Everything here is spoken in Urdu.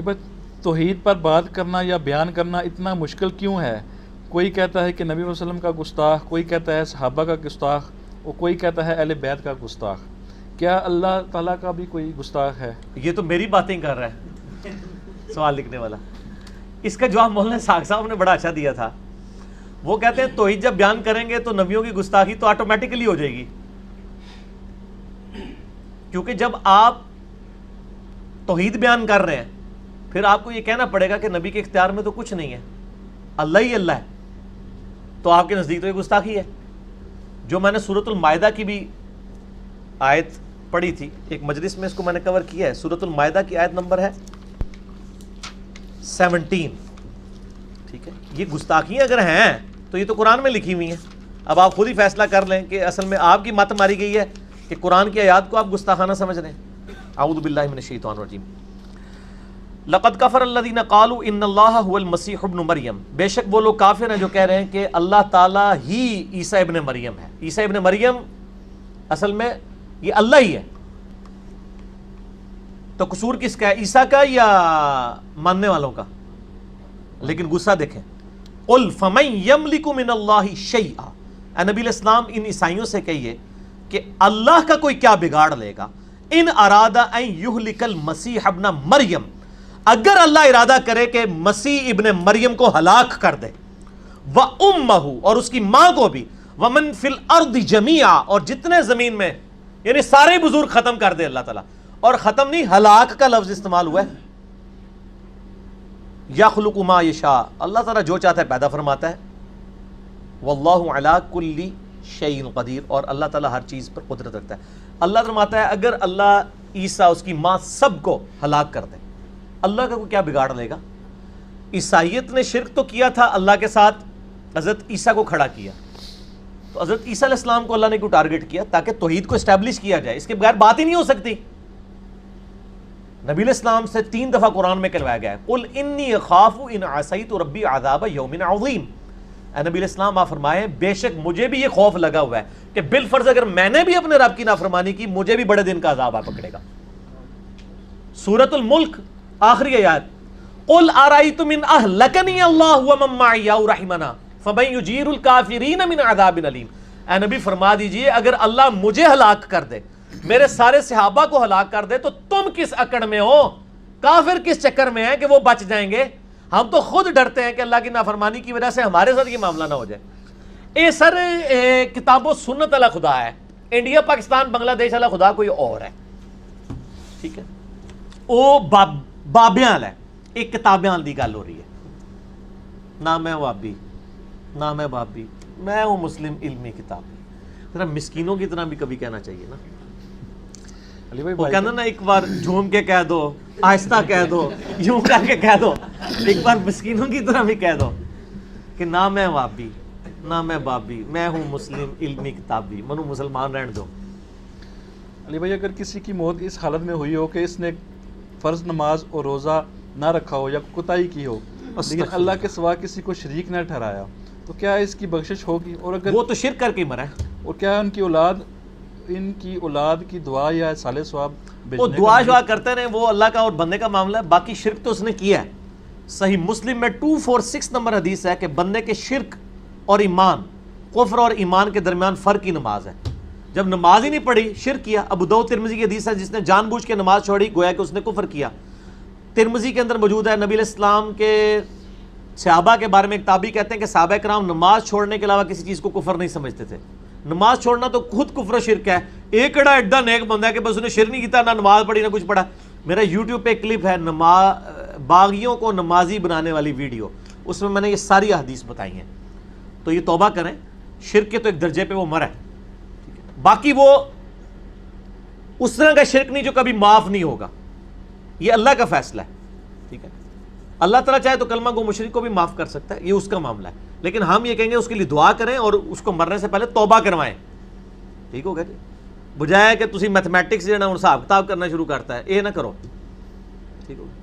بس توحید پر بات کرنا یا بیان کرنا اتنا مشکل کیوں ہے؟ کوئی کہتا ہے کہ نبی صلی اللہ علیہ وسلم کا گستاخ، کوئی کہتا ہے صحابہ کا گستاخ، اور کوئی کہتا ہے اہل بیت کا گستاخ۔ کیا اللہ تعالیٰ کا بھی کوئی گستاخ ہے؟ یہ تو میری باتیں کر رہا ہے سوال لکھنے والا۔ اس کا جواب مولانا ساق صاحب نے بڑا اچھا دیا تھا۔ وہ کہتے ہیں توحید جب بیان کریں گے تو نبیوں کی گستاخی تو آٹومیٹکلی ہو جائے گی، کیونکہ جب آپ توحید بیان کر رہے ہیں پھر آپ کو یہ کہنا پڑے گا کہ نبی کے اختیار میں تو کچھ نہیں ہے، اللہ ہی اللہ ہے، تو آپ کے نزدیک تو یہ گستاخی ہے۔ جو میں نے سورۃ المائدہ کی بھی آیت پڑھی تھی، ایک مجلس میں اس کو میں نے کور کیا ہے۔ سورۃ المائدہ کی آیت نمبر ہے 17، ٹھیک ہے۔ یہ گستاخیاں اگر ہیں تو یہ تو قرآن میں لکھی ہوئی ہیں۔ اب آپ خود ہی فیصلہ کر لیں کہ اصل میں آپ کی مت ماری گئی ہے کہ قرآن کی آیات کو آپ گستاخانہ سمجھ رہے ہیں۔ اعوذ باللہ من الشیطان الرجیم۔ لقد کفر الذین قالوا ان اللہ هو المسیح ابن مریم، بے شک وہ لوگ کافر ہیں جو کہہ رہے ہیں کہ اللہ تعالیٰ ہی عیسیٰ ابن مریم ہے۔ عیسیٰ ابن مریم اصل میں یہ اللہ ہی ہے، تو قصور کس کا ہے، عیسیٰ کا یا ماننے والوں کا؟ لیکن غصہ دیکھیں، قل فمن یملک من اللہ شیئا، اے نبی علیہ السلام ان عیسائیوں سے کہیے کہ اللہ کا کوئی کیا بگاڑ لے گا، ان ارادہ ان یہلک المسیح ابن مریم، اگر اللہ ارادہ کرے کہ مسیح ابن مریم کو ہلاک کر دے، وَأُمَّهُ اور اس کی ماں کو بھی، وَمَن فِي الْأَرْضِ جَمِيعًا اور جتنے زمین میں، یعنی سارے بزرگ ختم کر دے اللہ تعالیٰ، اور ختم نہیں، ہلاک کا لفظ استعمال ہوا ہے۔ یخلق ما یشاء، اللہ تعالیٰ جو چاہتا ہے پیدا فرماتا ہے، واللہ علی کل شیء قدیر، اور اللہ تعالیٰ ہر چیز پر قدرت رکھتا ہے۔ اللہ فرماتا ہے اگر اللہ عیسیٰ اس کی ماں سب کو ہلاک کر دے، اللہ کا کوئی کیا بگاڑ لے گا؟ عیسائیت نے شرک تو کیا تھا، اللہ کے ساتھ حضرت عیسیٰ کو کھڑا کیا، تو حضرت عیسیٰ علیہ السلام کو اللہ نے کیوں ٹارگٹ کیا؟ تاکہ توحید کو اسٹیبلش کیا جائے، اس کے بغیر بات ہی نہیں ہو سکتی۔ نبی علیہ السلام سے 3 دفعہ قرآن میں کہلوایا گیا ہے، قل انی اخاف ان عصیت ربی عذاب یوم عظیم۔ اے نبی علیہ السلام آپ فرمائیں بے شک مجھے بھی یہ خوف لگا ہوا ہے کہ بالفرض اگر میں نے بھی اپنے رب کی نافرمانی کی، مجھے بھی بڑے دن کا عذاب آ پکڑے گا۔ سورۃ الملک آخری آیات، قل ارأیتم ان اہلکنی اللہ ومن معی او رحمنا فمن یجیر الکافرین من عذاب علیم۔ اے نبی فرما دیجئے اگر اللہ مجھے ہلاک کر دے، میرے سارے صحابہ کو ہلاک کر دے، تو تم کس اکڑ میں ہو، کافر کس چکر میں ہیں کہ وہ بچ جائیں گے؟ ہم تو خود ڈرتے ہیں کہ اللہ کی نافرمانی کی وجہ سے ہمارے ساتھ یہ معاملہ نہ ہو جائے۔ اے سر کتاب و سنت والا خدا ہے، انڈیا پاکستان بنگلہ دیش والا خدا کوئی اور ہے، ٹھیک ہے؟ وہ بابیاں والا ہے، ایک کتابیاں دی گل ہو رہی ہے، نہ میں وابی نہ میں بابی، میں ہوں مسلم علمی کتابی۔ ذرا مسکینوں کی طرح بھی کبھی کہنا چاہیے نا، وہ کہنا نا ایک بار جھوم کے کہہ دو، آہستہ کہہ دو، یوں کر کے کہہ دو، ایک بار مسکینوں کی طرح بھی کہہ دو کہ نہ میں وابی نہ میں بابی، میں ہوں مسلم علمی کتابی، منو مسلمان رہن دو۔ علی بھائی اگر کسی کی موت اس حالت میں ہوئی ہو کہ اس نے فرض نماز اور روزہ نہ رکھا ہو یا کوتاہی کی ہو، لیکن اللہ کے سوا کسی کو شریک نہ ٹھہرایا، تو کیا اس کی بخشش ہوگی؟ اور اگر وہ تو شرک کر کے مرا ہے، اور کیا ان کی اولاد کی دعا یا صالح ثواب وہ دعا شعا کرتے رہے، وہ اللہ کا اور بندے کا معاملہ ہے، باقی شرک تو اس نے کیا ہے۔ صحیح مسلم میں 246 نمبر حدیث ہے کہ بندے کے شرک اور ایمان، کفر اور ایمان کے درمیان فرق ہی نماز ہے۔ جب نماز ہی نہیں پڑھی، شرک کیا۔ ابو داؤد ترمذی کی حدیث ہے جس نے جان بوجھ کے نماز چھوڑی گویا کہ اس نے کفر کیا۔ ترمذی کے اندر موجود ہے، نبی علیہ السلام کے صحابہ کے بارے میں ایک تابعی کہتے ہیں کہ صحابہ کرام نماز چھوڑنے کے علاوہ کسی چیز کو کفر نہیں سمجھتے تھے۔ نماز چھوڑنا تو خود کفر و شرک ہے۔ ایک ایڈا نیک بندہ ہے کہ بس انہیں شرک نہیں کیتا، نہ نماز پڑھی نہ کچھ پڑھا۔ میرا یوٹیوب پہ ایک کلپ ہے باغیوں کو نمازی بنانے والی ویڈیو، اس میں نے یہ ساری احادیث بتائی ہیں، تو یہ توبہ کریں، شرک کے تو ایک درجے پہ وہ مرا ہے، باقی وہ اس طرح کا شرک نہیں جو کبھی معاف نہیں ہوگا، یہ اللہ کا فیصلہ ہے، ٹھیک ہے؟ اللہ تعالیٰ چاہے تو کلمہ گو مشرک کو بھی معاف کر سکتا ہے، یہ اس کا معاملہ ہے، لیکن ہم یہ کہیں گے اس کے لیے دعا کریں اور اس کو مرنے سے پہلے توبہ کروائیں، ٹھیک ہو گیا جی؟ بجائے کہ تسی میتھمیٹکس جو ہے نا حساب کتاب کرنا شروع کرتا ہے، یہ نہ کرو، ٹھیک ہو گیا؟